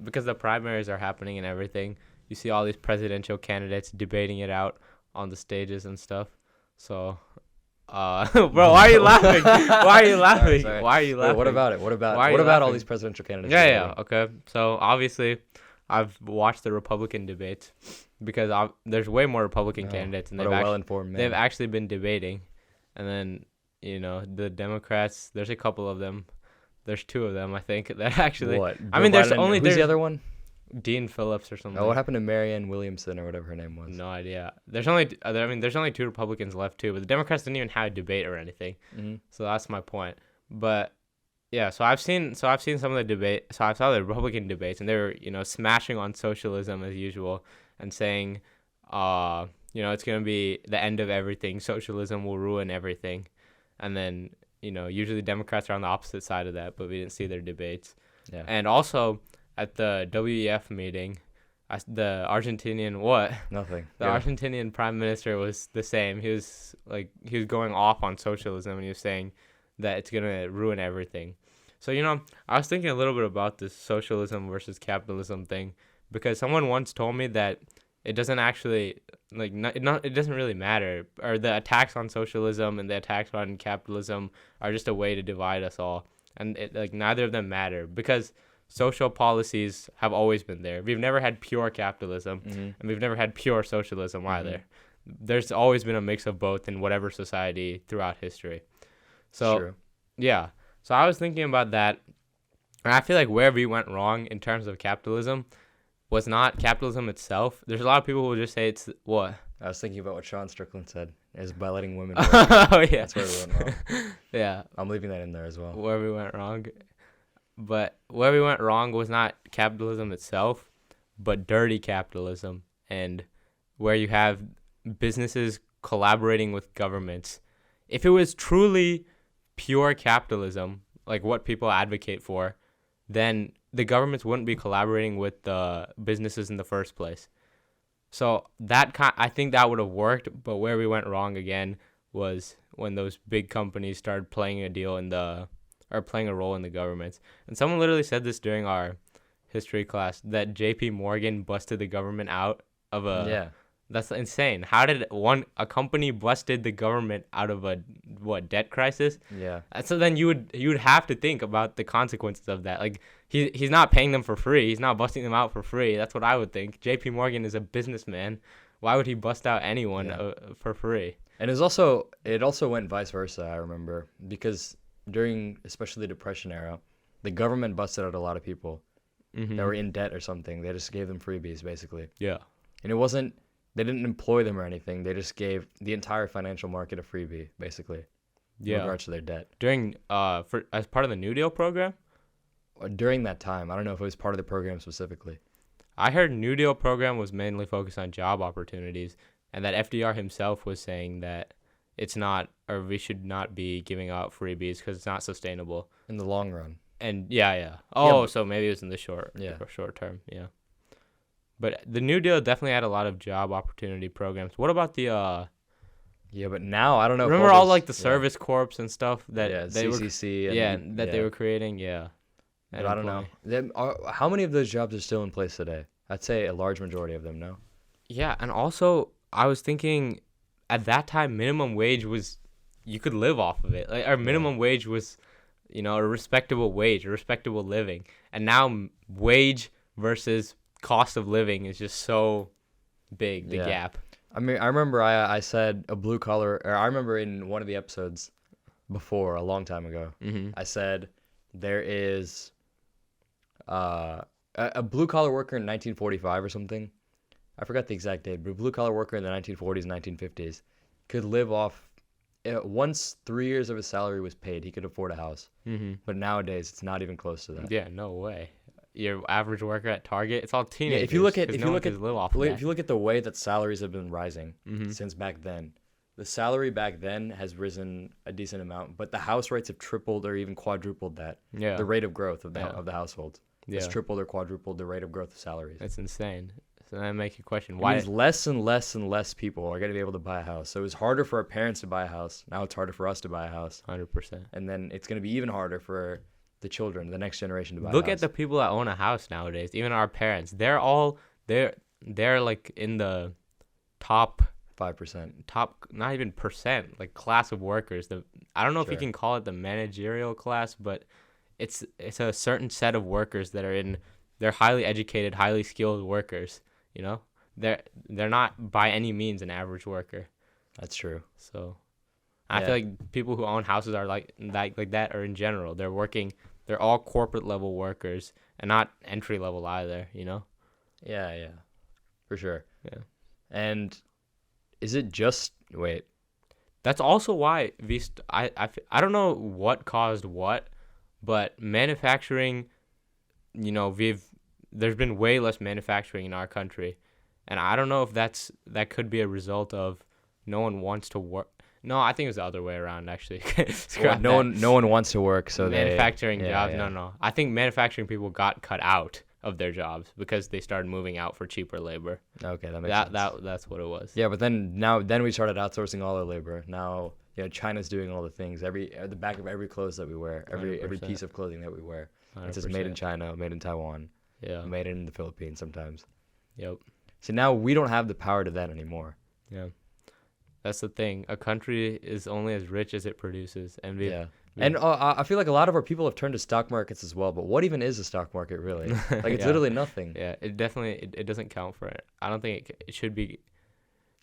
because the primaries are happening and everything, you see all these presidential candidates debating it out on the stages and stuff. So, bro, why are you laughing? Why are you laughing? Sorry. Why are you laughing? Wait, what about it? What about Why are what you about all laughing? these presidential candidates? Yeah. Okay. So obviously, I've watched the Republican debates because there's way more Republican candidates, and What a well-informed man. they've actually been debating, and then the Democrats. There's a couple of them. There's two of them, I think, that actually. What? I mean, Who's the other one? Dean Phillips or something. Oh, what happened to Marianne Williamson or whatever her name was? No idea. There's only two Republicans left too, but the Democrats didn't even have a debate or anything. Mm-hmm. So that's my point. But yeah, so I've seen some of the debate. So I saw the Republican debates, and they were smashing on socialism as usual and saying, it's gonna be the end of everything. Socialism will ruin everything, and then usually Democrats are on the opposite side of that, but we didn't see their debates. Yeah. And also at the WEF meeting, the Argentinian Nothing. The Argentinian prime minister was the same. He was going off on socialism, and he was saying that it's gonna ruin everything. So I was thinking a little bit about this socialism versus capitalism thing, because someone once told me that it doesn't actually it doesn't really matter, or the attacks on socialism and the attacks on capitalism are just a way to divide us all, and neither of them matter, because social policies have always been there. We've never had pure capitalism, and we've never had pure socialism either. There's always been a mix of both in whatever society throughout history. So, True. Yeah. So I was thinking about that, and I feel like where we went wrong in terms of capitalism was not capitalism itself. There's a lot of people who will just say it's what? I was thinking about what Sean Strickland said, is by letting women work. Oh, yeah. That's where we went wrong. Yeah. I'm leaving that in there as well. Where we went wrong. But where we went wrong was not capitalism itself, but dirty capitalism, and where you have businesses collaborating with governments. If it was truly pure capitalism, like what people advocate for, then the governments wouldn't be collaborating with the businesses in the first place. So I think that would have worked, but where we went wrong again was when those big companies started playing playing a role in the governments. And someone literally said this during our history class, that JP Morgan busted the government out of a... Yeah. That's insane. How did a company busted the government out of a debt crisis? Yeah. So then you would have to think about the consequences of that. Like he's not paying them for free. He's not busting them out for free. That's what I would think. JP Morgan is a businessman. Why would he bust out anyone for free? And it also went vice versa, I remember, because during especially the Depression era, the government busted out a lot of people that were in debt or something. They just gave them freebies, basically. Yeah. And they didn't employ them or anything. They just gave the entire financial market a freebie, basically, in regards to their debt. During as part of the New Deal program? During that time. I don't know if it was part of the program specifically. I heard New Deal program was mainly focused on job opportunities, and that FDR himself was saying that it's not, or we should not be giving out freebies because it's not sustainable. In the long run. And yeah. Oh, Yeah, so maybe it was in the short term, yeah. But the New Deal definitely had a lot of job opportunity programs. What about the Yeah, but now I don't know. remember all the service corps and stuff that they CCC were they were creating, yeah. But I don't know. How many of those jobs are still in place today? I'd say a large majority of them, no? Yeah, and also I was thinking at that time minimum wage was, you could live off of it. Like our minimum wage was, a respectable wage, a respectable living. And now wage versus cost of living is just so big, the gap. I mean, I remember I said a blue collar, or I remember in one of the episodes before, a long time ago, I said there is a blue collar worker in 1945 or something. I forgot the exact date, but a blue collar worker in the 1940s, 1950s could live off, once 3 years of his salary was paid, he could afford a house. But nowadays, it's not even close to that. Yeah, no way. Your average worker at Target, it's all teenagers. Yeah, if you look at the way that salaries have been rising since back then, the salary back then has risen a decent amount, but the house rates have tripled or even quadrupled that. Yeah. The rate of growth of the households. Yeah. It's tripled or quadrupled the rate of growth of salaries. It's insane. So that makes you question why. It means less and less and less people are going to be able to buy a house. So it was harder for our parents to buy a house. Now it's harder for us to buy a house. 100%. And then it's going to be even harder for the children, the next generation to buy. Look at the people that own a house nowadays. Even our parents, they're like in the top 5%, top not even percent, like class of workers. I don't know if you Sure. can call it the managerial class, but it's a certain set of workers that are in. They're highly educated, highly skilled workers. You know, they're not by any means an average worker. That's true. So I Yeah. feel like people who own houses are like that, or in general, they're all corporate level workers and not entry level either, you know? Yeah, for sure. Yeah. And is it just wait? That's also why I don't know what caused what, but manufacturing, you know, there's been way less manufacturing in our country, and I don't know if that could be a result of no one wants to work. No, I think it's the other way around actually. Well, no one wants to work, so manufacturing jobs. Yeah. No. I think manufacturing people got cut out of their jobs because they started moving out for cheaper labor. Okay, that makes sense. That's what it was. Yeah, but then we started outsourcing all our labor. Now, China's doing all the things. The back of every clothes that we wear, every 100%. piece of clothing that we wear, it says 100%. made in China, made in Taiwan, Yeah. made in the Philippines sometimes. Yep. So now we don't have the power to that anymore. Yeah. That's the thing. A country is only as rich as it produces, and And I feel like a lot of our people have turned to stock markets as well. But what even is a stock market really? Like it's Yeah. literally nothing. Yeah, it definitely it doesn't count for it. I don't think it should be.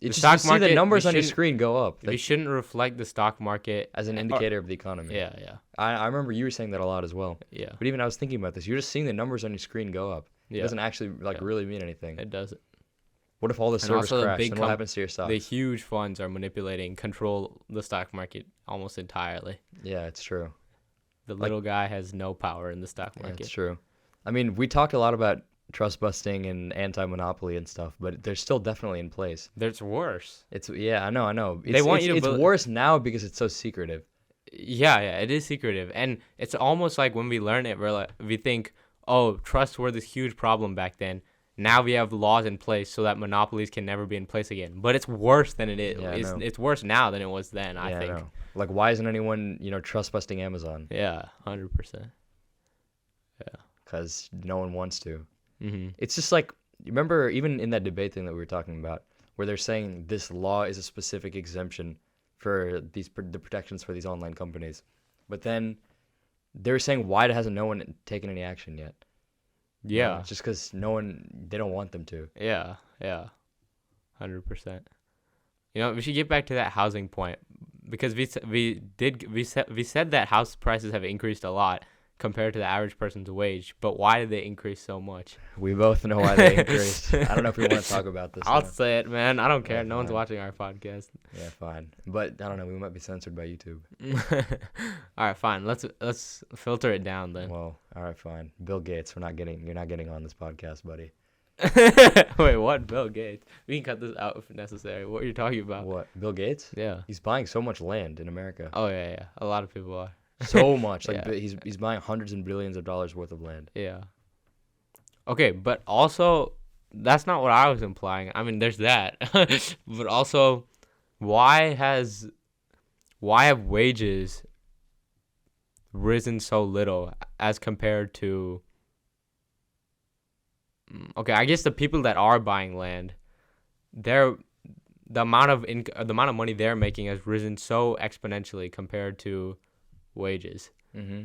It's stock just, you see the market, numbers we on your shouldn't- screen go up We shouldn't reflect the stock market as an indicator of the economy. Yeah. I remember you were saying that a lot as well. Yeah. But even I was thinking about this. You're just seeing the numbers on your screen go up. It Yeah. doesn't actually really mean anything. It doesn't. What if all the servers also the crash? big Then what happens to your stocks? The huge funds are control the stock market almost entirely. Yeah, it's true. The little guy has no power in the stock Yeah, market. it's true. I mean, we talked a lot about trust busting and anti-monopoly and stuff, but they're still definitely in place. There's worse. I know. They want you to It's worse now because it's so secretive. Yeah, it is secretive, and it's almost like when we learn it, we think, oh, trusts were this huge problem back then. Now we have laws in place so that monopolies can never be in place again. But it's worse than it is. Yeah, I know. It's worse now than it was then, I think. know. Like, why isn't anyone, trust busting Amazon? Yeah, 100%. Because no one wants to. Mm-hmm. It's just like, remember, even in that debate thing that we were talking about, where they're saying this law is a specific exemption for the protections for these online companies. But then they're saying, why hasn't no one taken any action yet? Yeah. It's just because they don't want them to. Yeah, 100%. We should get back to that housing point because we said that house prices have increased a lot compared to the average person's wage, but why did they increase so much? We both know why they increased. I don't know if we want to talk about this. I'll say it, man. I don't care. Yeah, No one's fine. watching our podcast. Yeah, fine. But I don't know. We might be censored by YouTube. All right, fine. Let's filter it down then. Well, all right, fine. Bill Gates, you're not getting on this podcast, buddy. Wait, what? Bill Gates? We can cut this out if necessary. What are you talking about? What? Bill Gates? Yeah. He's buying so much land in America. Oh yeah. A lot of people are. So much. Like Yeah. he's buying hundreds and billions of dollars worth of land. Yeah. Okay, but also that's not what I was implying. I mean, there's that. But also why have wages risen so little as compared to okay, I guess the people that are buying land, the amount of money they're making has risen so exponentially compared to wages. Mm-hmm.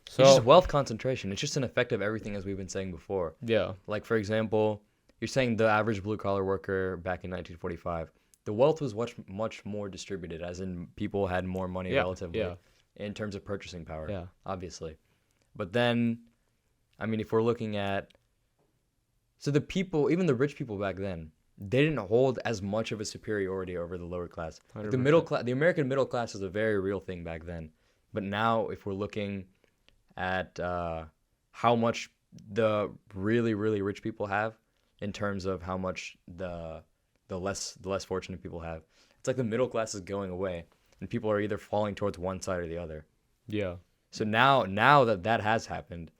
So It's just wealth concentration. It's just an effect of everything, as we've been saying before. yeah, Like, for example, you're saying the average blue-collar worker back in 1945, the wealth was much more distributed, as in people had more money relatively in terms of purchasing power, yeah, obviously. But then, I mean, if we're looking at... So the people, even the rich people back then, they didn't hold as much of a superiority over the lower class. Like the 100%. middle class, the American middle class is a very real thing back then. But now, if we're looking at how much the really, really rich people have in terms of how much the less fortunate people have, it's like the middle class is going away, and people are either falling towards one side or the other. yeah. So now that has happened,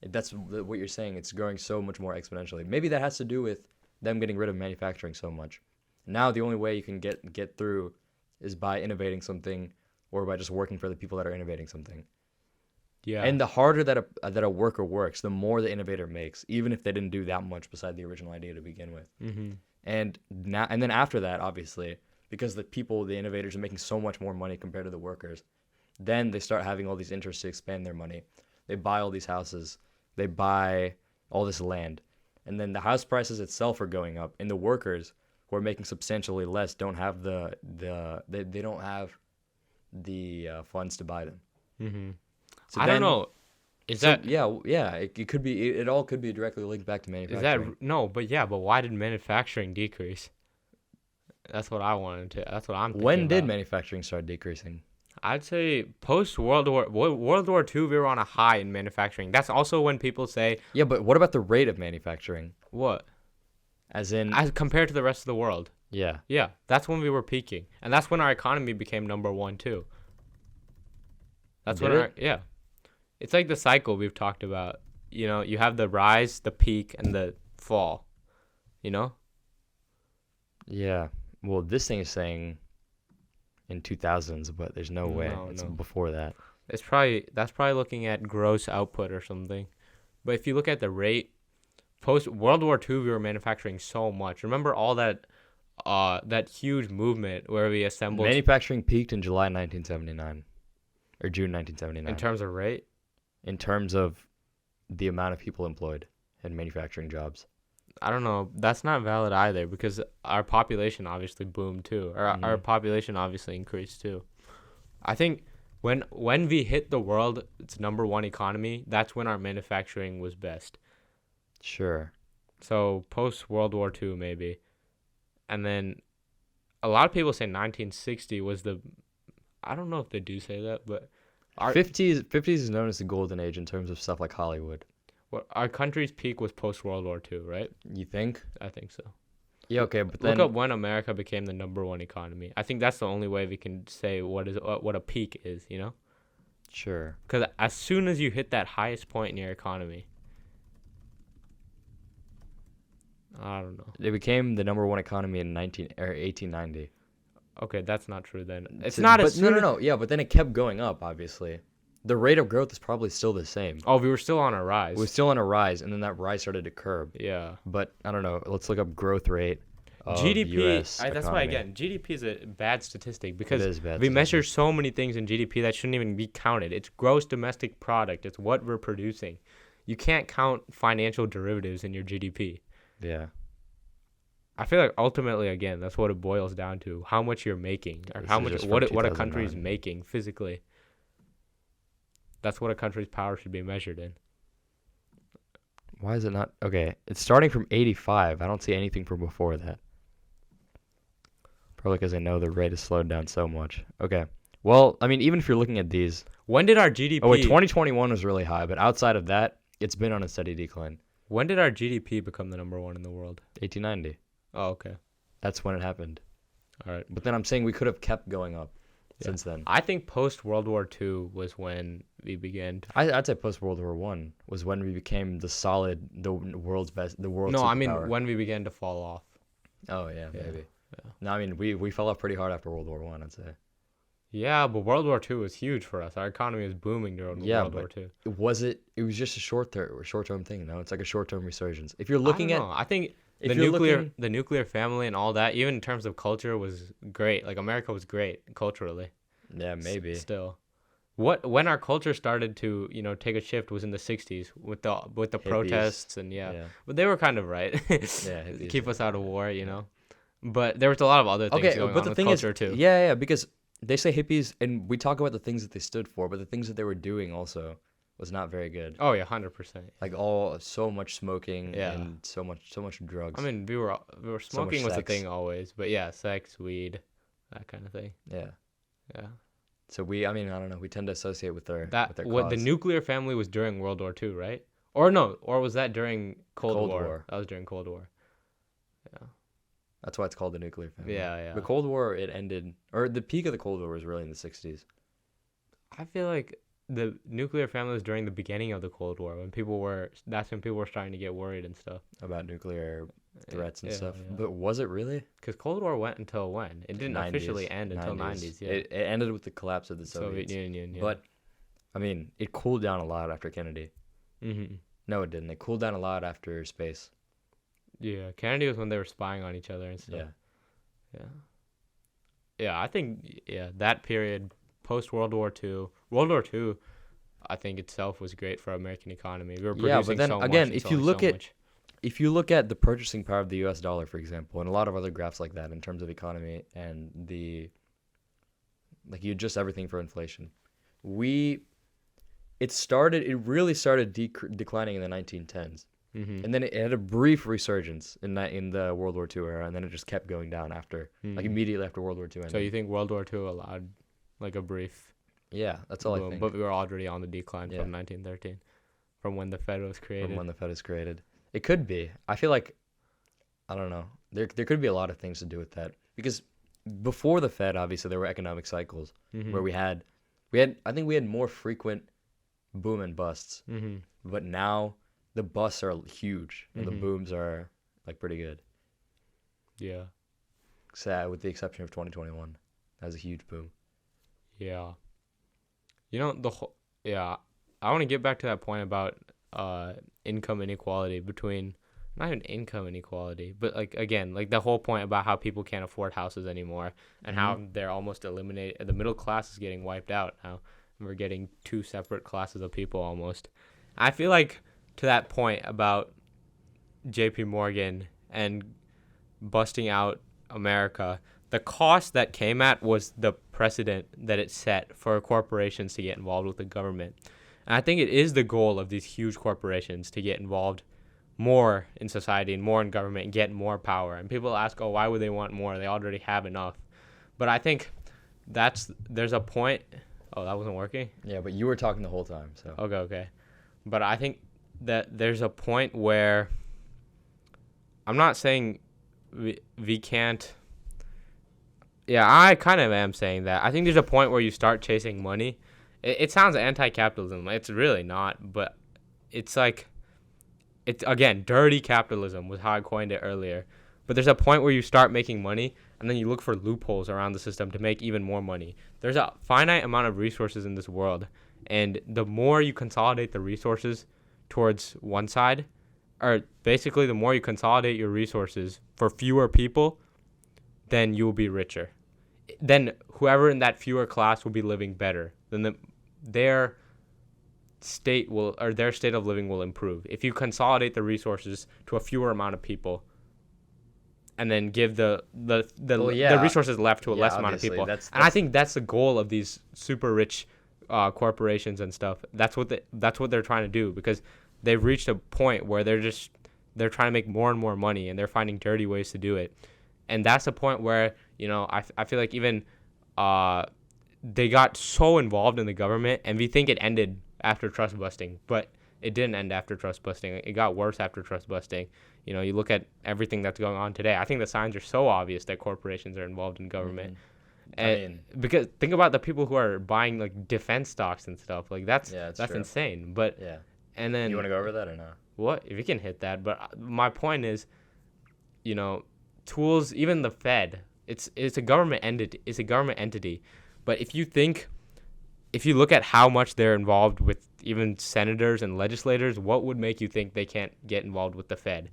that's what you're saying. It's growing so much more exponentially. Maybe that has to do with them getting rid of manufacturing so much. Now the only way you can get through is by innovating something or by just working for the people that are innovating something. Yeah. And the harder that a worker works, the more the innovator makes, even if they didn't do that much beside the original idea to begin with. Mm-hmm. And then after that, obviously, because the innovators are making so much more money compared to the workers, then they start having all these interests to expand their money. They buy all these houses, they buy all this land, and then the house prices itself are going up, and the workers who are making substantially less don't have they don't have the funds to buy them. Mm-hmm. So I don't know. It could be. It all could be directly linked back to manufacturing. But why did manufacturing decrease? That's what I wanted to. That's what I'm thinking When did about. manufacturing start decreasing? I'd say post World War II, we were on a high in manufacturing. That's also when people say. Yeah, but what about the rate of manufacturing? What? As compared to the rest of the world. Yeah. Yeah, that's when we were peaking, and that's when our economy became number one too. That's yeah. It's like the cycle we've talked about. You know, you have the rise, the peak, and the fall. You know? Yeah. Well, this thing is saying in 2000s, but there's no way. It's before that. That's probably looking at gross output or something. But if you look at the rate, post World War II, we were manufacturing so much. Remember all that huge movement where we assembled. Manufacturing peaked in July 1979, or June 1979. In terms of rate? In terms of the amount of people employed in manufacturing jobs. I don't know. That's not valid either because our population obviously boomed too. Our population obviously increased too. I think when we hit the world's number one economy, that's when our manufacturing was best. Sure. So post World War II maybe. And then a lot of people say 1960 was I don't know if they do say that, but 50s is known as the golden age in terms of stuff like Hollywood. Well, our country's peak was post World War II, right? You think? I think so. Yeah, okay, but then look up when America became the number one economy. I think that's the only way we can say what a peak is, you know? Sure. Because as soon as you hit that highest point in your economy, I don't know. It became the number one economy in 1890. Okay, that's not true then. It's not as soon. No. Yeah, but then it kept going up. Obviously, the rate of growth is probably still the same. Oh, we were still on a rise. We were still on a rise, and then that rise started to curb. Yeah. But I don't know. Let's look up growth rate. GDP. US that's why again, GDP is a bad statistic because bad we measure so many things in GDP that shouldn't even be counted. It's gross domestic product. It's what we're producing. You can't count financial derivatives in your GDP. Yeah. I feel like ultimately, again, that's what it boils down to: how much you're making, or how much what a country is making physically. That's what a country's power should be measured in. Why is it not? Okay, it's starting from 85. I don't see anything from before that. Probably because I know the rate has slowed down so much. Okay. Well, I mean, even if you're looking at these. When did our GDP... Oh, wait, 2021 was really high, but outside of that, it's been on a steady decline. When did our GDP become the number one in the world? 1890. Oh, okay. That's when it happened. All right. But then I'm saying we could have kept going up since then. I think post-World War II was when we began to... I'd say post-World War I was when we became the world's best, the world's No, superpower. I mean when we began to fall off. Oh, yeah, maybe. Yeah. No, I mean, we fell off pretty hard after World War I, I'd say. Yeah, but World War II was huge for us. Our economy was booming during World War II. It was just a short-term thing, no? It's like a short-term resurgence. If you're looking at... I think... The nuclear family and all that, even in terms of culture, was great. Like America was great culturally. Yeah, maybe. Still, when our culture started to take a shift was in the '60s with the protests and but they were kind of right. Keep us out of war, But there was a lot of other things going on with culture too. Yeah, because they say hippies, and we talk about the things that they stood for, but the things that they were doing also was not very good. Oh yeah, 100%. Like so much smoking and so much drugs. I mean, we were smoking was a thing always, but yeah, sex, weed, that kind of thing. Yeah. Yeah. So I don't know. We tend to associate with their what the nuclear family was during World War II, right? Or was that during Cold War? That was during Cold War. Yeah. That's why it's called the nuclear family. Yeah. The Cold War, it ended, or the peak of the Cold War was really in the 60s. I feel like the nuclear family was during the beginning of the Cold War that's when people were starting to get worried and stuff about nuclear threats and stuff. Yeah. But was it really? Because Cold War went until when? It didn't officially end until 90s. Yeah. It ended with the collapse of the Soviet Union. Yeah. But I mean, it cooled down a lot after Kennedy. Mm-hmm. No, it didn't. It cooled down a lot after space. Yeah, Kennedy was when they were spying on each other and stuff. Yeah. Yeah, I think that period post World War II. World War II, I think itself was great for American economy. We were producing but then so again, much if you look at the purchasing power of the U.S. dollar, for example, and a lot of other graphs like that in terms of economy and you adjust everything for inflation, it really started declining in the 1910s. Mm-hmm. And then it had a brief resurgence in the World War II era, and then it just kept going down after, immediately after World War II ended. So you think World War II allowed like a brief? Yeah, that's all boom, I think. But we were already on the decline from 1913, from when the Fed was created. It could be. I feel like, I don't know. There could be a lot of things to do with that, because before the Fed, obviously there were economic cycles where we had more frequent boom and busts. Mm-hmm. But now the busts are huge and the booms are like pretty good. Yeah. Sad, with the exception of 2021. That was a huge boom. Yeah. You know, I want to get back to that point about income inequality between, not even income inequality, but like, again, like the whole point about how people can't afford houses anymore and how they're almost eliminated. The middle class is getting wiped out now. We're getting two separate classes of people almost. I feel like to that point about JP Morgan and busting out America, the cost that came at was the precedent that it set for corporations to get involved with the government. And I think it is the goal of these huge corporations to get involved more in society and more in government and get more power. And people ask, oh, why would they want more? They already have enough. But I think there's a point. Oh, that wasn't working? Yeah, but you were talking the whole time. So Okay. But I think that there's a point where I'm not saying we can't. Yeah, I kind of am saying that. I think there's a point where you start chasing money. It sounds anti-capitalism. It's really not, but it's like, it's, again, dirty capitalism was how I coined it earlier. But there's a point where you start making money, and then you look for loopholes around the system to make even more money. There's a finite amount of resources in this world, and the more you consolidate the resources towards one side, or basically the more you consolidate your resources for fewer people, then you will be richer. Then whoever in that fewer class will be living better. Then their state of living will improve. If you consolidate the resources to a fewer amount of people, and then give the resources left to a less amount of people. And I think that's the goal of these super rich corporations and stuff. That's what they're trying to do, because they've reached a point where they're trying to make more and more money, and they're finding dirty ways to do it. And that's the point where, I feel like even they got so involved in the government, and we think it ended after trust busting, but it didn't end after trust busting. It got worse after trust busting. You look at everything that's going on today. I think the signs are so obvious that corporations are involved in government. Because think about the people who are buying like defense stocks and stuff. Like that's insane. But and then you want to go over that or not? What if you can hit that? But my point is, tools. Even the Fed, it's a government entity. It's a government entity. But if you look at how much they're involved with even senators and legislators, what would make you think they can't get involved with the Fed?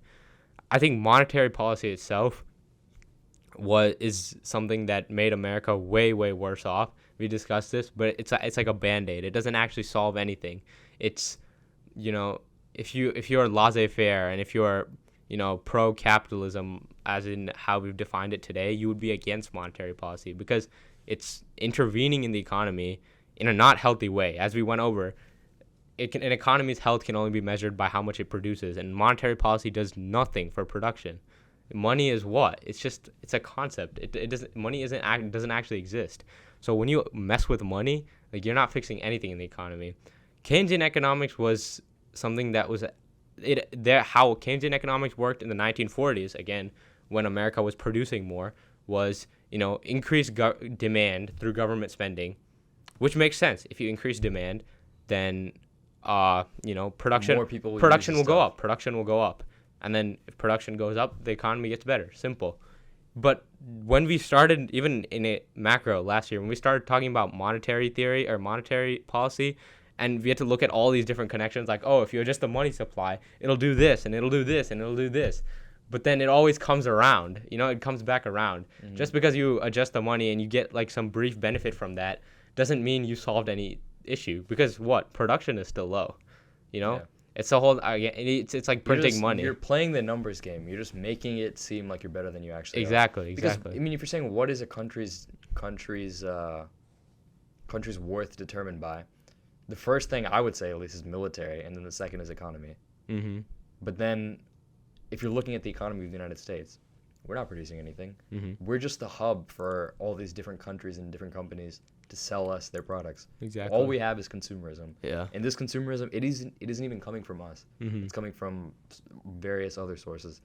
I think monetary policy itself is something that made America way, way worse off. We discussed this, but it's like a Band-Aid. It doesn't actually solve anything. It's, if you're laissez-faire and if you're, pro-capitalism, as in how we've defined it today, you would be against monetary policy because it's intervening in the economy in a not healthy way. As we went over, an economy's health can only be measured by how much it produces, and monetary policy does nothing for production. Money is what? It's a concept. Money doesn't actually exist. So when you mess with money, like, you're not fixing anything in the economy. Keynesian economics was something that was how Keynesian economics worked in the 1940s, again, when America was producing more, was increased demand through government spending, which makes sense. If you increase demand, then production will go up. Production will go up. And then if production goes up, the economy gets better. Simple. But when we started, even in a macro last year, when we started talking about monetary theory or monetary policy And we have to look at all these different connections, like, oh, if you adjust the money supply, it'll do this, and it'll do this, and it'll do this. But then it always comes around, it comes back around. Mm-hmm. Just because you adjust the money and you get like some brief benefit from that doesn't mean you solved any issue, because production is still low, Yeah. It's the whole, it's like printing money. You're playing the numbers game. You're just making it seem like you're better than you actually are. Exactly. Because, I mean, if you're saying what is a country's worth determined by, the first thing I would say, at least, is military, and then the second is economy. Mm-hmm. But then, if you're looking at the economy of the United States, we're not producing anything. Mm-hmm. We're just the hub for all these different countries and different companies to sell us their products. Exactly. All we have is consumerism. Yeah. And this consumerism, it isn't even coming from us. Mm-hmm. It's coming from various other sources.